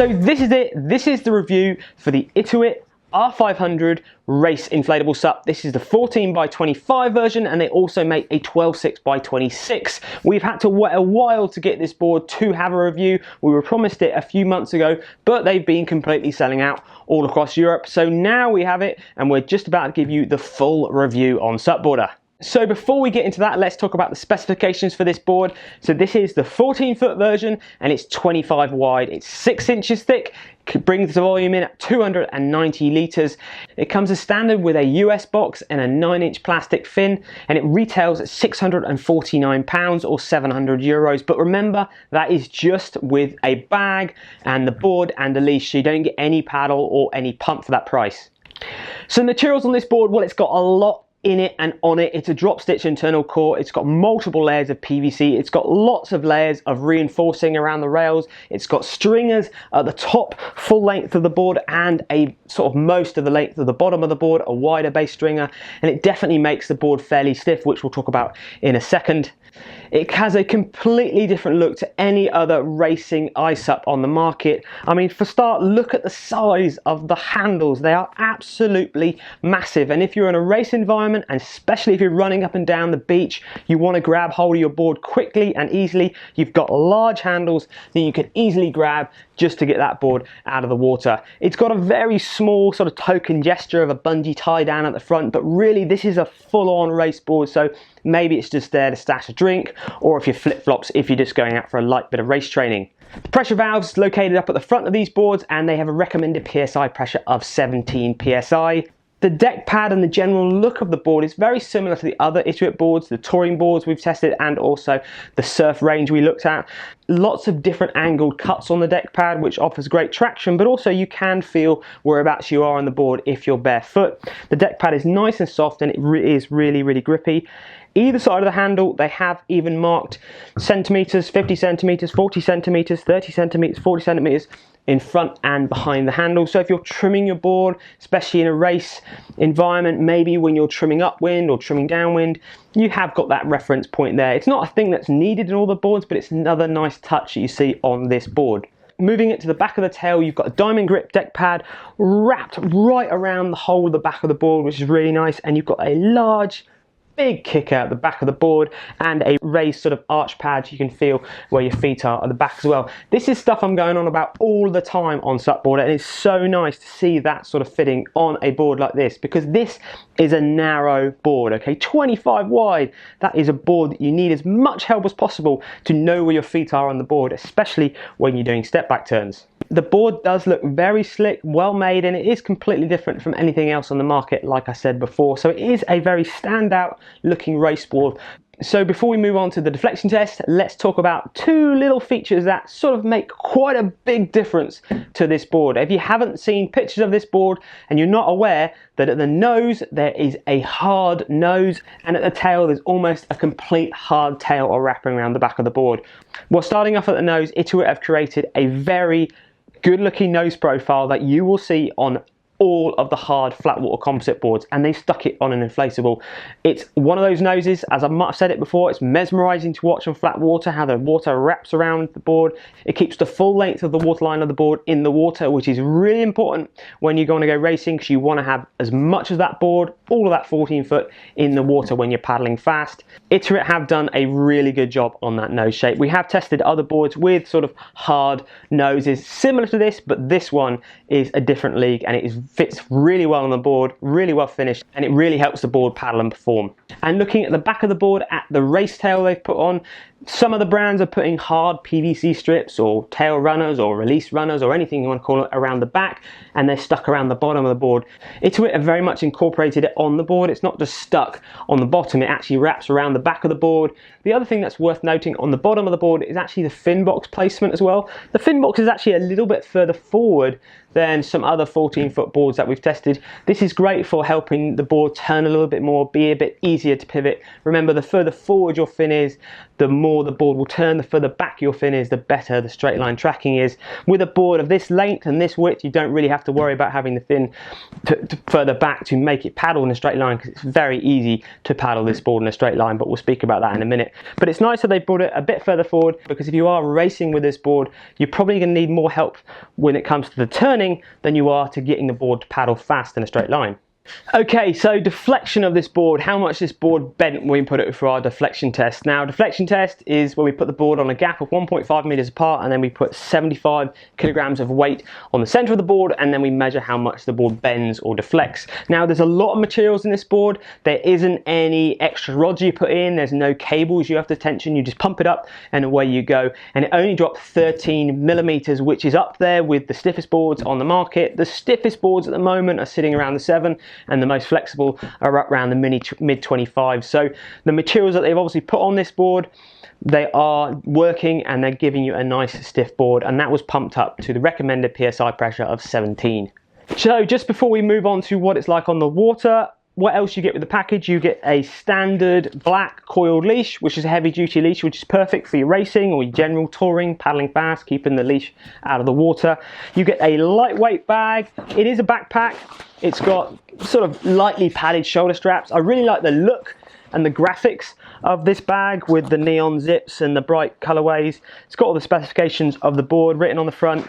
So this is it. This is the review for the Itiwit R500 race inflatable SUP. This is the 14'x25 version, and they also make a 12'6"x26. We've had to wait a while to get this board to have a review. We were promised it a few months ago, but they've been completely selling out all across Europe. So now we have it, and we're just about to give you the full review on SUPboarder. So before we get into that, let's talk about the specifications for this board. So this is the 14-foot version, and it's 25 wide. It's 6 inches thick. It brings the volume in at 290 litres. It comes as standard with a US box and a 9-inch plastic fin, and it retails at £649 or €700. But remember, that is just with a bag and the board and the leash, so you don't get any paddle or any pump for that price. So the materials on this board, well, it's got a lot in it and on it. It's a drop stitch internal core. It's got multiple layers of PVC. It's got lots of layers of reinforcing around the rails. It's got stringers at the top, full length of the board, and a sort of most of the length of the bottom of the board, a wider base stringer, and it definitely makes the board fairly stiff, which we'll talk about in a second. It has a completely different look to any other racing iSUP on the market. I mean, for start, look at the size of the handles. They are absolutely massive, and if you're in a race environment, and especially if you're running up and down the beach, you want to grab hold of your board quickly and easily, you've got large handles that you can easily grab just to get that board out of the water. It's got a very small sort of token gesture of a bungee tie down at the front, but really this is a full-on race board, so maybe it's just there to stash a drink, or if you're flip-flops, if you're just going out for a light bit of race training. The pressure valves located up at the front of these boards, and they have a recommended PSI pressure of 17 PSI. The deck pad and the general look of the board is very similar to the other Itiwit boards, the touring boards we've tested, and also the surf range we looked at. Lots of different angled cuts on the deck pad, which offers great traction, but also you can feel whereabouts you are on the board if you're barefoot. The deck pad is nice and soft, and it is really, really grippy. Either side of the handle, they have even marked centimeters, 50 centimeters, 40 centimeters, 30 centimeters, 40 centimeters in front and behind the handle. So if you're trimming your board, especially in a race environment, maybe when you're trimming upwind or trimming downwind, you have got that reference point there. It's not a thing that's needed in all the boards, but it's another nice touch that you see on this board. Moving it to the back of the tail, you've got a diamond grip deck pad wrapped right around the whole of the back of the board, which is really nice, and you've got a large big kicker at the back of the board and a raised sort of arch pad. You can feel where your feet are at the back as well. This is stuff I'm going on about all the time on SUPboarder, and it's so nice to see that sort of fitting on a board like this, because this is a narrow board, okay, 25 wide. That is a board that you need as much help as possible to know where your feet are on the board, especially when you're doing step back turns. The board does look very slick, well made, and it is completely different from anything else on the market, like I said before. So it is a very standout looking race board. So before we move on to the deflection test, let's talk about two little features that sort of make quite a big difference to this board. If you haven't seen pictures of this board and you're not aware that at the nose there is a hard nose, and at the tail there's almost a complete hard tail or wrapping around the back of the board. Well, starting off at the nose, Itiwit have created a very good looking nose profile that you will see on all of the hard flat water composite boards, and they stuck it on an inflatable. It's one of those noses, as I might have said it before, it's mesmerizing to watch on flat water, how the water wraps around the board. It keeps the full length of the waterline of the board in the water, which is really important when you're going to go racing, because you want to have as much of that board, all of that 14 foot in the water when you're paddling fast. Itiwit have done a really good job on that nose shape. We have tested other boards with sort of hard noses similar to this, but this one is a different league, and it fits really well on the board, really well finished, and it really helps the board paddle and perform. And looking at the back of the board, at the race tail they've put on, some of the brands are putting hard PVC strips or tail runners or release runners or anything you want to call it around the back, and they're stuck around the bottom of the board. Itiwit have very much incorporated it on the board. It's not just stuck on the bottom, it actually wraps around the back of the board. The other thing that's worth noting on the bottom of the board is actually the fin box placement as well. The fin box is actually a little bit further forward than some other 14-foot boards that we've tested. This is great for helping the board turn a little bit more, be a bit easier easier to pivot. Remember, the further forward your fin is, the more the board will turn. The further back your fin is, the better the straight line tracking is. With a board of this length and this width, you don't really have to worry about having the fin to further back to make it paddle in a straight line, because it's very easy to paddle this board in a straight line, but we'll speak about that in a minute. But it's nice that they brought it a bit further forward, because if you are racing with this board, you're probably going to need more help when it comes to the turning than you are to getting the board to paddle fast in a straight line. Okay, so deflection of this board, how much this board bent when we put it through our deflection test. Now, deflection test is where we put the board on a gap of 1.5 meters apart, and then we put 75 kilograms of weight on the center of the board, and then we measure how much the board bends or deflects. Now, there's a lot of materials in this board. There isn't any extra rods you put in, there's no cables you have to tension, you just pump it up and away you go. And it only dropped 13 millimeters, which is up there with the stiffest boards on the market. The stiffest boards at the moment are sitting around the 7, and the most flexible are up around the mid 25. So the materials that they've obviously put on this board, they are working and they're giving you a nice stiff board, and that was pumped up to the recommended PSI pressure of 17. So just before we move on to what it's like on the water, what else you get with the package? You get a standard black coiled leash, which is a heavy duty leash, which is perfect for your racing or your general touring, paddling fast, keeping the leash out of the water. You get a lightweight bag. It is a backpack. It's got sort of lightly padded shoulder straps. I really like the look and the graphics of this bag with the neon zips and the bright colorways. It's got all the specifications of the board written on the front.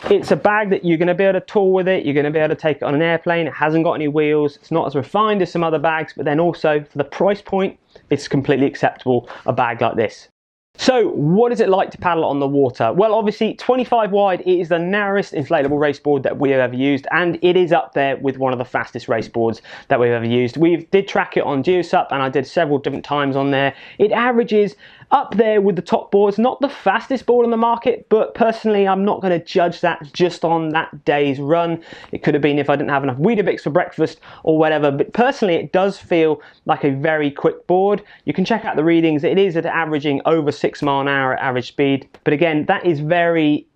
It's a bag that you're going to be able to tour with it. You're going to be able to take it on an airplane. It hasn't got any wheels. It's not as refined as some other bags, but then also for the price point, it's completely acceptable, a bag like this. So what is it like to paddle on the water? Well, obviously 25 wide, it is the narrowest inflatable race board that we have ever used, and it is up there with one of the fastest race boards that we've ever used. We did track it on SUP, and I did several different times on there. It averages up there with the top boards, not the fastest board on the market, but personally I'm not going to judge that just on that day's run. It could have been if I didn't have enough Weetabix for breakfast or whatever, but personally it does feel like a very quick board. You can check out the readings. It is at averaging over 6 miles an hour at average speed, but again, that is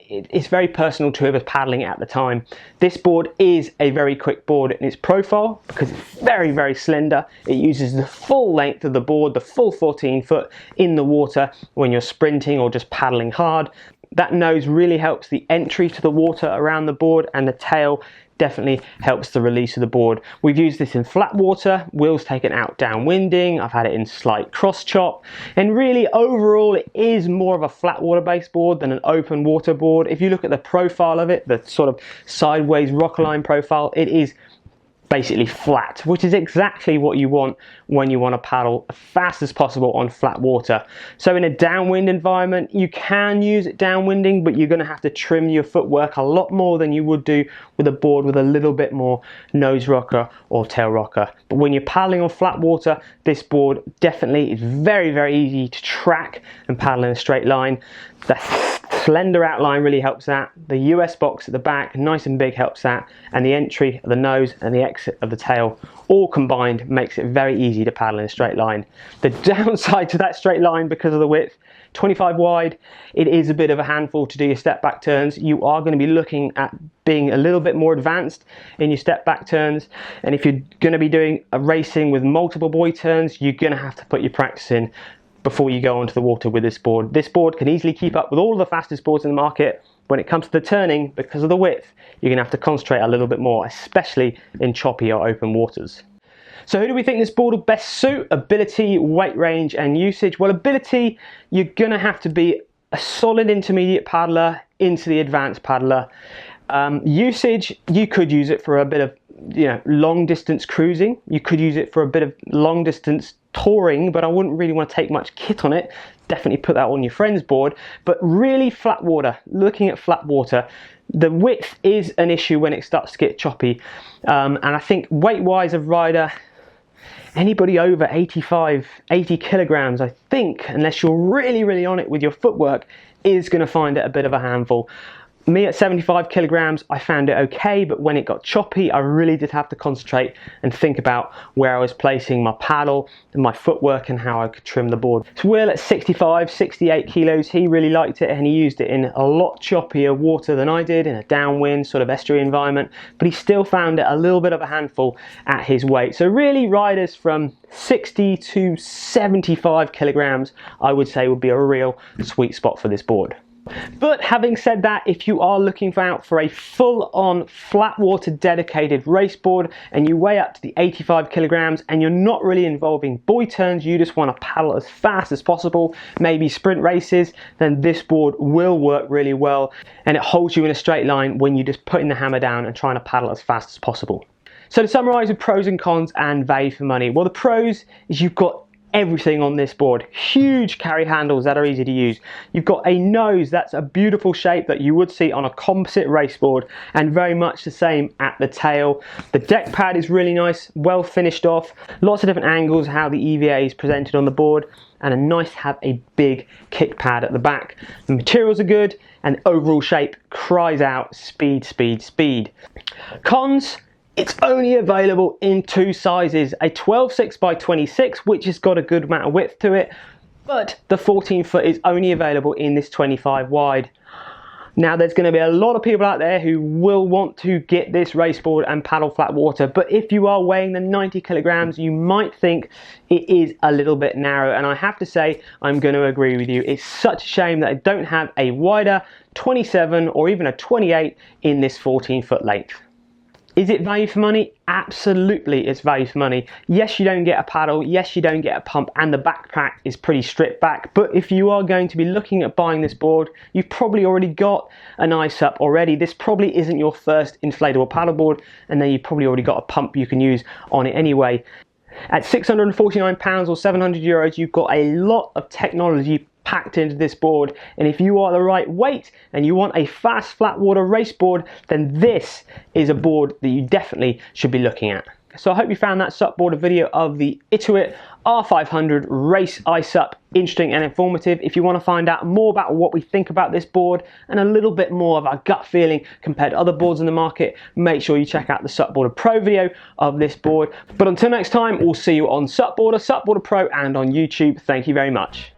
it's very personal to whoever's paddling at the time. This board is a very quick board in its profile because it's very, very slender. It uses the full length of the board, the full 14 foot in the water when you're sprinting or just paddling hard. That nose really helps the entry to the water around the board, and the tail definitely helps the release of the board. We've used this in flat water, wheels taken out downwinding. I've had it in slight cross chop, and really overall it is more of a flat water based board than an open water board. If you look at the profile of it, the sort of sideways rockline profile, it is basically flat, which is exactly what you want when you want to paddle as fast as possible on flat water. So in a downwind environment, you can use it downwinding, but you're going to have to trim your footwork a lot more than you would do with a board with a little bit more nose rocker or tail rocker. But when you're paddling on flat water, this board definitely is very, very easy to track and paddle in a straight line. The slender outline really helps that. The US box at the back, nice and big, helps that. And the entry of the nose and the exit of the tail, all combined, makes it very easy to paddle in a straight line. The downside to that straight line, because of the width, 25 wide, it is a bit of a handful to do your step back turns. You are going to be looking at being a little bit more advanced in your step back turns, and if you're going to be doing a racing with multiple buoy turns, you're going to have to put your practice in before you go onto the water with this board. This board can easily keep up with all of the fastest boards in the market. When it comes to the turning, because of the width, you're going to have to concentrate a little bit more, especially in choppy or open waters. So who do we think this board will best suit? Ability, weight range and usage. Well, ability, you're going to have to be a solid intermediate paddler into the advanced paddler. Usage, you could use it for a bit of long distance cruising. You could use it for a bit of long distance touring, but I wouldn't really want to take much kit on it. Definitely put that on your friend's board. But really flat water, looking at flat water, the width is an issue when it starts to get choppy. And I think weight wise of rider, anybody over 80 kilograms, I think, unless you're really, really on it with your footwork, is going to find it a bit of a handful. Me at 75 kilograms, I found it okay, but when it got choppy, I really did have to concentrate and think about where I was placing my paddle and my footwork and how I could trim the board. So Will at 65, 68 kilos, he really liked it and he used it in a lot choppier water than I did, in a downwind sort of estuary environment, but he still found it a little bit of a handful at his weight. So really riders from 60 to 75 kilograms, I would say would be a real sweet spot for this board. But having said that, if you are looking out for a full-on flat water dedicated race board and you weigh up to the 85 kilograms and you're not really involving buoy turns, you just want to paddle as fast as possible, maybe sprint races, then this board will work really well and it holds you in a straight line when you're just putting the hammer down and trying to paddle as fast as possible. So to summarize with pros and cons and value for money, well, the pros is you've got everything on this board. Huge carry handles that are easy to use. You've got a nose that's a beautiful shape that you would see on a composite race board, and very much the same at the tail. The deck pad is really nice, well finished off, lots of different angles how the EVA is presented on the board, and a nice to have a big kick pad at the back. The materials are good and the overall shape cries out speed, speed, speed. Cons: it's only available in two sizes, a 12.6 by 26, which has got a good amount of width to it, but the 14 foot is only available in this 25 wide. Now there's going to be a lot of people out there who will want to get this race board and paddle flat water, but if you are weighing the 90 kilograms, you might think it is a little bit narrow, and I have to say I'm going to agree with you. It's such a shame that I don't have a wider 27 or even a 28 in this 14 foot length. Is it value for money? Absolutely, it's value for money. Yes, you don't get a paddle, yes, you don't get a pump, and the backpack is pretty stripped back, but if you are going to be looking at buying this board, you've probably already got an iSUP already. This probably isn't your first inflatable paddleboard, and then you've probably already got a pump you can use on it anyway. At £649 or 700 euros, you've got a lot of technology packed into this board, and if you are the right weight and you want a fast flat water race board, then this is a board that you definitely should be looking at. So I hope you found that SUPboarder video of the Itiwit R500 Race iSUP interesting and informative. If you want to find out more about what we think about this board and a little bit more of our gut feeling compared to other boards in the market, make sure you check out the SUPboarder Pro video of this board. But until next time, we'll see you on SUPboarder, SUPboarder Pro, and on YouTube. Thank you very much.